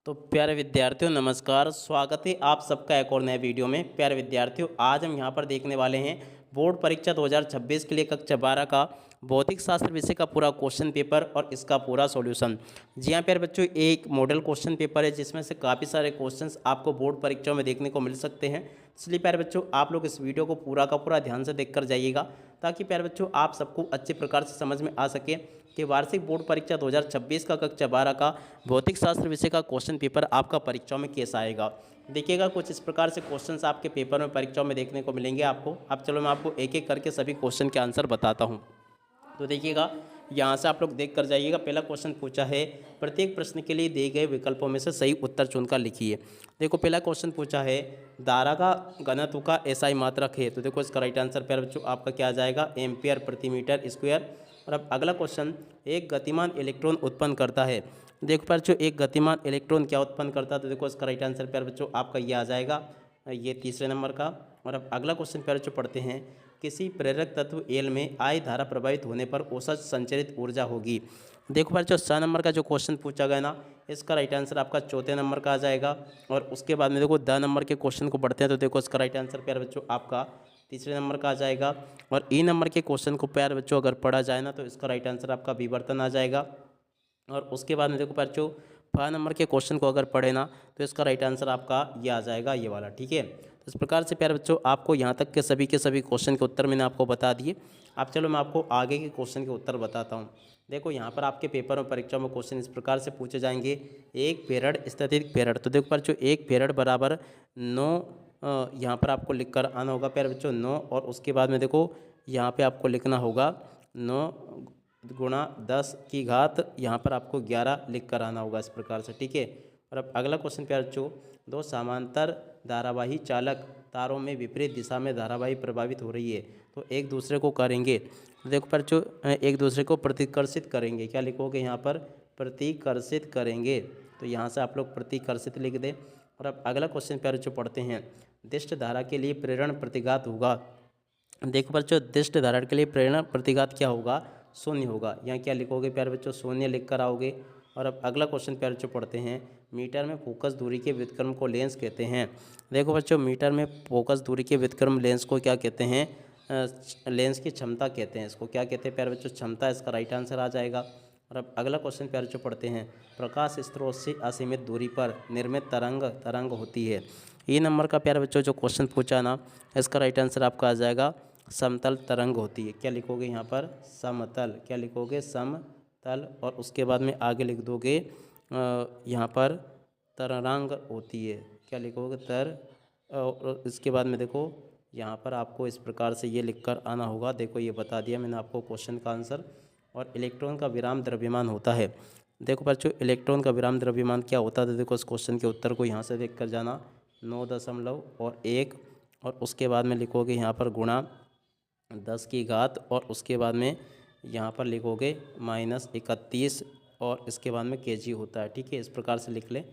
तो प्यारे विद्यार्थियों नमस्कार, स्वागत है आप सबका एक और नए वीडियो में। प्यारे विद्यार्थियों, आज हम यहाँ पर देखने वाले हैं बोर्ड परीक्षा 2026 के लिए कक्षा 12 का भौतिक शास्त्र विषय का पूरा क्वेश्चन पेपर और इसका पूरा सॉल्यूशन। जी हाँ प्यारे बच्चों, एक मॉडल क्वेश्चन पेपर है जिसमें से काफ़ी सारे क्वेश्चंस आपको बोर्ड परीक्षाओं में देखने को मिल सकते हैं। इसलिए प्यारे बच्चों, आप लोग इस वीडियो को पूरा का पूरा ध्यान से देखकर जाइएगा, ताकि प्यारे बच्चों आप सबको अच्छे प्रकार से समझ में आ सके कि वार्षिक बोर्ड परीक्षा 2026 का कक्षा 12 का भौतिक शास्त्र विषय का क्वेश्चन पेपर आपका परीक्षाओं में कैसा आएगा। देखिएगा, कुछ इस प्रकार से क्वेश्चंस आपके पेपर में परीक्षाओं में देखने को मिलेंगे आपको। अब चलो मैं आपको एक एक करके सभी क्वेश्चन के आंसर बताता हूँ। तो देखिएगा, यहाँ से आप लोग देख कर जाइएगा। पहला क्वेश्चन पूछा है, प्रत्येक प्रश्न के लिए दिए गए विकल्पों में से सही उत्तर चुनकर लिखिए। देखो, पहला क्वेश्चन पूछा है, धारा का घनत्व का एसआई मात्रक है। तो देखो, इसका राइट आंसर प्यारे बच्चों आपका क्या आ जाएगा, एम्पियर प्रति मीटर स्क्वायर। और अब अगला क्वेश्चन, एक गतिमान इलेक्ट्रॉन उत्पन्न करता है। देखो प्यारे बच्चों, एक गतिमान इलेक्ट्रॉन क्या उत्पन्न करता है। तो देखो, इसका राइट आंसर प्यारे बच्चों आपका ये आ जाएगा, ये तीसरे नंबर का। और अब अगला क्वेश्चन प्यारे बच्चों पढ़ते हैं, किसी प्रेरक तत्व एल में आई धारा प्रभावित होने पर औसत संचरित ऊर्जा होगी। देखो बच्चों, 6 नंबर का जो क्वेश्चन पूछा गया ना, इसका राइट आंसर आपका चौथे नंबर का आ जाएगा। और उसके बाद में देखो 10 नंबर के क्वेश्चन को पढ़ते हैं। तो देखो, इसका राइट आंसर प्यारे बच्चों आपका तीसरे नंबर का आ जाएगा। और ई नंबर के क्वेश्चन को प्यारे बच्चों अगर पढ़ा जाए ना, तो इसका राइट आंसर आपका विवर्तन आ जाएगा। और उसके बाद में देखो बच्चों, 5 नंबर के क्वेश्चन को अगर पढ़े ना, तो इसका राइट आंसर आपका ये आ जाएगा, ये वाला। ठीक है, तो इस प्रकार से प्यारे बच्चों आपको यहाँ तक के सभी क्वेश्चन के उत्तर मैंने आपको बता दिए। अब चलो मैं आपको आगे के क्वेश्चन के उत्तर बताता हूँ। देखो, यहाँ पर आपके पेपर और परीक्षा में क्वेश्चन इस प्रकार से पूछे जाएंगे, एक फेरड स्थैतिक फेरड। तो देखो बच्चों, एक फेरड बराबर 9, यहाँ पर आपको लिख कर आना होगा प्यारे बच्चों 9। और उसके बाद में देखो, यहाँ पे आपको लिखना होगा 9 गुणा 10 की घात, यहाँ पर आपको 11 लिख कर आना होगा इस प्रकार से। ठीक है, और अब अगला क्वेश्चन प्यारे बच्चों, दो समांतर धारावाही चालक तारों में विपरीत दिशा में धारावाही प्रभावित हो रही है, तो एक दूसरे को करेंगे। देखो बच्चों, एक दूसरे को प्रतिकर्षित करेंगे। क्या लिखोगे यहाँ पर, प्रतिकर्षित करेंगे। तो यहाँ से आप लोग प्रतिकर्षित लिख दें। और अब अगला क्वेश्चन प्यारे बच्चों पढ़ते हैं, दिष्ट धारा के लिए प्रेरण प्रतिघात होगा। देखो बच्चों, दिष्ट धारा के लिए प्रेरण प्रतिघात क्या होगा, शून्य होगा। यहाँ क्या लिखोगे प्यारे बच्चों, शून्य लिख कर आओगे। और अब अगला क्वेश्चन प्यारे बच्चों पढ़ते हैं, मीटर में फोकस दूरी के व्युत्क्रम को लेंस कहते हैं। देखो बच्चों, मीटर में फोकस दूरी के व्युत्क्रम लेंस को क्या कहते हैं, लेंस की क्षमता कहते हैं। इसको क्या कहते हैं प्यारे बच्चों, क्षमता। इसका राइट आंसर आ जाएगा। और अब अगला क्वेश्चन प्यारे बच्चों पढ़ते हैं, प्रकाश स्रोत से असीमित दूरी पर निर्मित तरंग होती है। ये नंबर का प्यारे बच्चों जो क्वेश्चन पूछा ना, इसका राइट आंसर आपका आ जाएगा, समतल तरंग होती है। क्या लिखोगे यहाँ पर, समतल। क्या लिखोगे, समतल। और उसके बाद में आगे लिख दोगे यहाँ पर तरंग होती है। क्या लिखोगे, और इसके बाद में देखो, यहाँ पर आपको इस प्रकार से ये लिखकर आना होगा। देखो, ये बता दिया मैंने आपको क्वेश्चन का आंसर। और इलेक्ट्रॉन का विराम द्रव्यमान होता है। देखो बच्चों, इलेक्ट्रॉन का विराम द्रव्यमान क्या होता है। तो देखो, इस क्वेश्चन के उत्तर को यहाँ से देख कर जाना, 9.1। और उसके बाद में लिखोगे यहाँ पर गुणा 10 की घात। और उसके बाद में यहाँ पर लिखोगे -31। और इसके बाद में केजी होता है। ठीक है, इस प्रकार से लिख लें।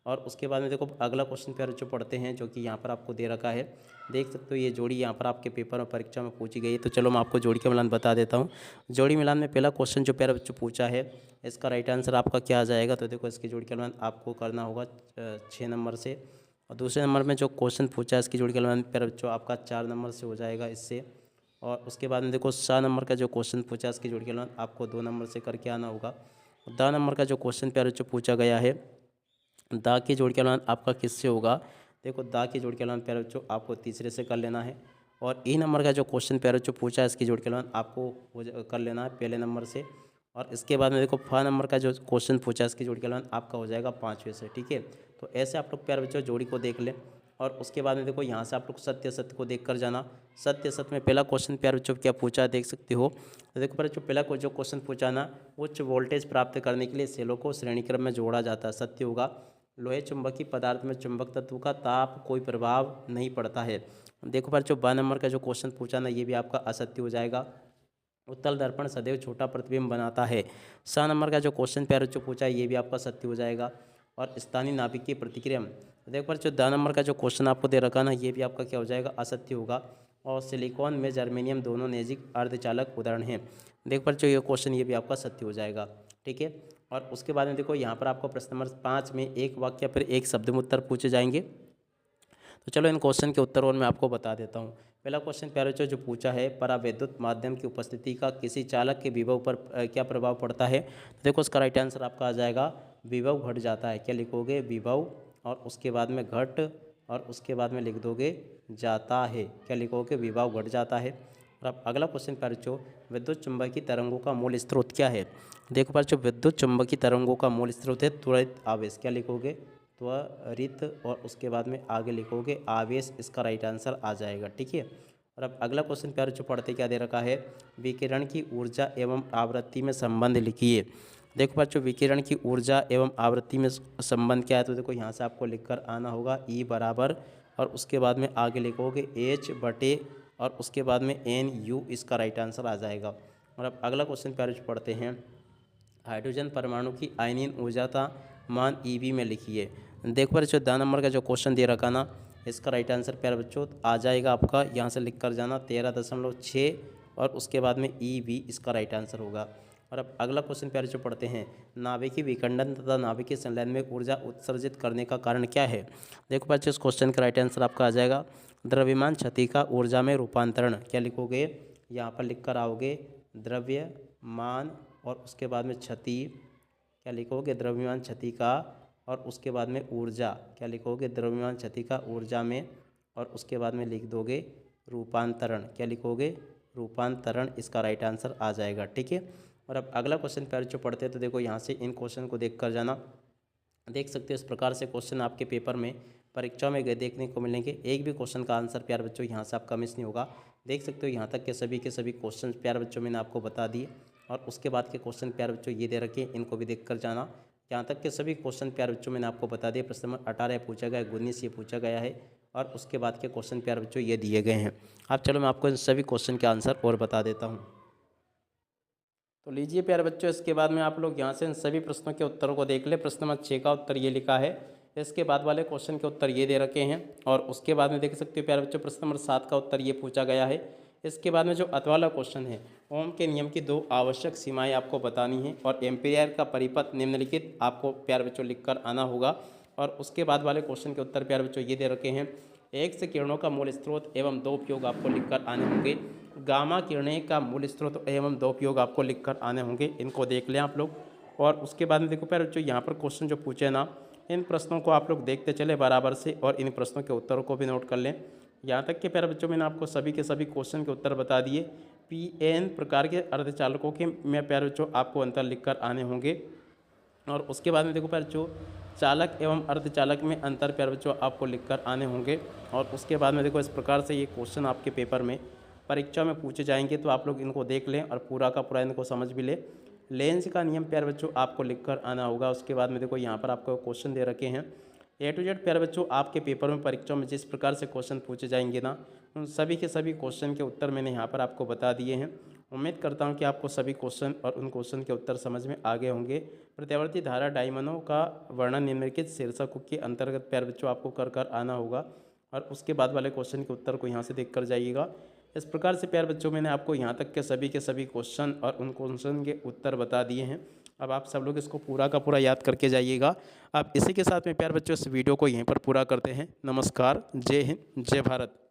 और उसके बाद में देखो, अगला क्वेश्चन प्यारे जो पढ़ते हैं, जो कि यहाँ पर आपको दे रखा है। देख सकते हो, ये जोड़ी यहाँ पर आपके पेपर और परीक्षा में पूछी गई है। तो चलो मैं आपको जोड़ी का मिलान बता देता हूँ। जोड़ी मिलान में पहला क्वेश्चन जो प्यारे बच्चों पूछा है, इसका राइट आंसर आपका क्या आ जाएगा। तो देखो, इसकी जोड़ी का मिलान आपको करना होगा 6 नंबर से। और दूसरे नंबर में जो क्वेश्चन पूछा है, इसकी जोड़ी का मिलान प्यारे बच्चों आपका 4 नंबर से हो जाएगा इससे। और उसके बाद में देखो, 7 नंबर का जो क्वेश्चन पूछा है, इसकी जोड़ी का मिलान आपको 2 नंबर से करके आना होगा। 10 नंबर का जो क्वेश्चन प्यारे बच्चों पूछा गया है, दा की जोड़ के मिलान आपका किससे होगा। देखो, दा की जोड़ के मिलान प्यारे बच्चों आपको तीसरे से कर लेना है। और ई नंबर का जो क्वेश्चन प्यारे बच्चों पूछा है, इसकी जोड़ के मिलान आपको कर लेना है पहले नंबर से। और इसके बाद में देखो, 5 नंबर का जो क्वेश्चन पूछा है, इसकी जोड़ के मिलान आपका हो जाएगा 5वें से। ठीक है, तो ऐसे आप लोग प्यारे बच्चों जोड़ी को देख लें। और उसके बाद में देखो, यहाँ से आप लोग सत्य असत्य को देख कर जाना। सत्य असत्य में पहला क्वेश्चन प्यारे बच्चों क्या पूछा है, देख सकते हो। तो देखो प्यारे बच्चों, पहला जो क्वेश्चन पूछा ना, उच्च वोल्टेज प्राप्त करने के लिए सेलों को श्रेणी क्रम में जोड़ा जाता है। सत्य होगा। लोहे चुंबकीय पदार्थ में चुंबक तत्व का ताप कोई प्रभाव नहीं पड़ता है। देखो पर जो 12 नंबर का जो क्वेश्चन पूछा ना, ये भी आपका असत्य हो जाएगा। उत्तल दर्पण सदैव छोटा प्रतिबिंब बनाता है। 7 नंबर का जो क्वेश्चन प्यारे जो पूछा है, ये भी आपका सत्य हो जाएगा। और स्थानीय नाभिक की प्रतिक्रिया, देखो पर जो 10 नंबर का जो क्वेश्चन आपको दे रखा ना, ये भी आपका क्या हो जाएगा, असत्य होगा। और सिलिकॉन में जर्मेनियम दोनों नैजिक अर्धचालक उदाहरण हैं। देखो पर जो ये क्वेश्चन, ये भी आपका सत्य हो जाएगा। ठीक है, और उसके बाद में देखो यहाँ पर आपको प्रश्न नंबर 5 में एक वाक्य फिर एक शब्द में उत्तर पूछे जाएंगे। तो चलो इन क्वेश्चन के उत्तर और मैं आपको बता देता हूँ। पहला क्वेश्चन प्यारे बच्चों जो पूछा है, परावैद्युत माध्यम की उपस्थिति का किसी चालक के विभव पर क्या प्रभाव पड़ता है। तो देखो इसका राइट आंसर आपका आ जाएगा विभव घट जाता है। क्या लिखोगे, विभव और उसके बाद में घट और उसके बाद में लिख दोगे जाता है। क्या लिखोगे, विभव घट जाता है। और अब अगला क्वेश्चन प्यारे बच्चों, विद्युत चुंबकीय तरंगों का मूल स्रोत क्या है। देखो प्यारे बच्चों, विद्युत चुंबकीय तरंगों का मूल स्रोत है त्वरित आवेश। क्या लिखोगे, त्वरित और उसके बाद में आगे लिखोगे आवेश। इसका राइट आंसर आ जाएगा। ठीक है। और अब अगला क्वेश्चन प्यारे जो पढ़ते क्या दे रखा है, विकिरण की ऊर्जा एवं आवृत्ति में संबंध लिखिए। देखो बच्चों, विकिरण की ऊर्जा एवं आवृत्ति में संबंध क्या है। तो देखो यहाँ से आपको लिखकर आना होगा ई बराबर और उसके बाद में आगे लिखोगे एच बटे और उसके बाद में एन यू। इसका राइट आंसर आ जाएगा। और अब अगला क्वेश्चन प्यारे जो पढ़ते हैं, हाइड्रोजन परमाणु की आयनीन ऊर्जा का मान ईवी में लिखिए। देखो बच्चों, 10 नंबर का जो क्वेश्चन दे रखा ना, इसका राइट आंसर प्यारे बच्चों आ जाएगा आपका, यहाँ से लिख कर जाना 13.6 और उसके बाद में ईवी। इसका राइट आंसर होगा। और अब अगला क्वेश्चन प्यारे जो पढ़ते हैं, नाभिकीय विखंडन तथा नाभिकीय संलयन में ऊर्जा उत्सर्जित करने का कारण क्या है। देखो बच्चों, इस क्वेश्चन का राइट आंसर आपका आ जाएगा द्रव्यमान क्षति का ऊर्जा में रूपांतरण। क्या लिखोगे, यहाँ पर लिख कर आओगे द्रव्यमान और उसके बाद में क्षति। क्या लिखोगे, द्रव्यमान क्षति का और उसके बाद में ऊर्जा। क्या लिखोगे, द्रव्यमान क्षति का ऊर्जा में और उसके बाद में लिख दोगे रूपांतरण। क्या लिखोगे, रूपांतरण। इसका राइट आंसर आ जाएगा। ठीक है। और अब अगला क्वेश्चन प्यारे जो पढ़ते हैं, तो देखो यहाँ से इन क्वेश्चन को देख कर जाना। देख सकते हो इस प्रकार से क्वेश्चन आपके पेपर में परीक्षा में गए देखने को मिलेंगे। एक भी क्वेश्चन का आंसर प्यारे बच्चों यहाँ से आपका मिस नहीं होगा। देख सकते हो यहाँ तक के सभी क्वेश्चन प्यारे बच्चों मैंने आपको बता दिए। और उसके बाद के क्वेश्चन प्यारे बच्चों ये दे रखे, इनको भी देख कर जाना। यहाँ तक के सभी क्वेश्चन प्यारे बच्चों मैंने आपको बता दिए। प्रश्न नंबर 18 पूछा गया है, 19 ये पूछा गया है और उसके बाद के क्वेश्चन प्यारे बच्चों ये दिए गए हैं। अब चलो मैं आपको इन सभी क्वेश्चन के आंसर और बता देता हूँ। तो लीजिए प्यारे बच्चों, इसके बाद में आप लोग यहाँ से इन सभी प्रश्नों के उत्तरों को देख ले। प्रश्न नंबर 6 का उत्तर ये लिखा है, इसके बाद वाले क्वेश्चन के उत्तर ये दे रखे हैं। और उसके बाद में देख सकते हो प्यारे बच्चों, प्रश्न नंबर 7 का उत्तर ये पूछा गया है। इसके बाद में जो अतवाला क्वेश्चन है, ओम के नियम की 2 आवश्यक सीमाएं आपको बतानी है और एम्पीयर का परिपथ निम्नलिखित आपको प्यारे बच्चों लिखकर आना होगा। और उसके बाद वाले क्वेश्चन के उत्तर प्यारे बच्चों ये दे रखे हैं, एक से किरणों का मूल स्रोत एवं 2 उपयोग आपको लिखकर आने होंगे। गामा किरणें का मूल स्रोत एवं 2 उपयोग आपको लिखकर आने होंगे। इनको देख लें आप लोग। और उसके बाद में देखो प्यारे बच्चों, यहाँ पर क्वेश्चन जो पूछे ना, इन प्रश्नों को आप लोग देखते चले बराबर से और इन प्रश्नों के उत्तरों को भी नोट कर लें। यहाँ तक कि प्यारे बच्चों मैंने आपको सभी के सभी क्वेश्चन के उत्तर बता दिए। पीएन प्रकार के अर्धचालकों के में प्यारे बच्चों आपको अंतर लिखकर आने होंगे। और उसके बाद में देखो प्यारे बच्चों, चालक एवं अर्धचालक में अंतर प्यारे बच्चों आपको लिखकर आने होंगे। और उसके बाद में देखो इस प्रकार से ये क्वेश्चन आपके पेपर में परीक्षा में पूछे जाएंगे, तो आप लोग इनको देख लें और पूरा का पूरा इनको समझ भी लें। लेंस का नियम प्यारे बच्चों आपको लिखकर आना होगा। उसके बाद में देखो यहाँ पर आपको क्वेश्चन दे रखे हैं A to Z प्यारे बच्चों, आपके पेपर में परीक्षा में जिस प्रकार से क्वेश्चन पूछे जाएंगे ना, उन सभी के सभी क्वेश्चन के उत्तर मैंने यहाँ पर आपको बता दिए हैं। उम्मीद करता हूँ कि आपको सभी क्वेश्चन और उन क्वेश्चन के उत्तर समझ में आ गए होंगे। प्रत्यावर्ती धारा डायमंडों का वर्णन निम्नलिखित शीर्षकों के अंतर्गत प्यारे बच्चों आपको कर आना होगा। और उसके बाद वाले क्वेश्चन के उत्तर को यहाँ से देख कर जाइएगा। इस प्रकार से प्यारे बच्चों मैंने आपको यहाँ तक के सभी क्वेश्चन और उन क्वेश्चन के उत्तर बता दिए हैं। अब आप सब लोग इसको पूरा का पूरा याद करके जाइएगा। अब इसी के साथ में प्यारे बच्चों इस वीडियो को यहीं पर पूरा करते हैं। नमस्कार, जय हिंद, जय भारत।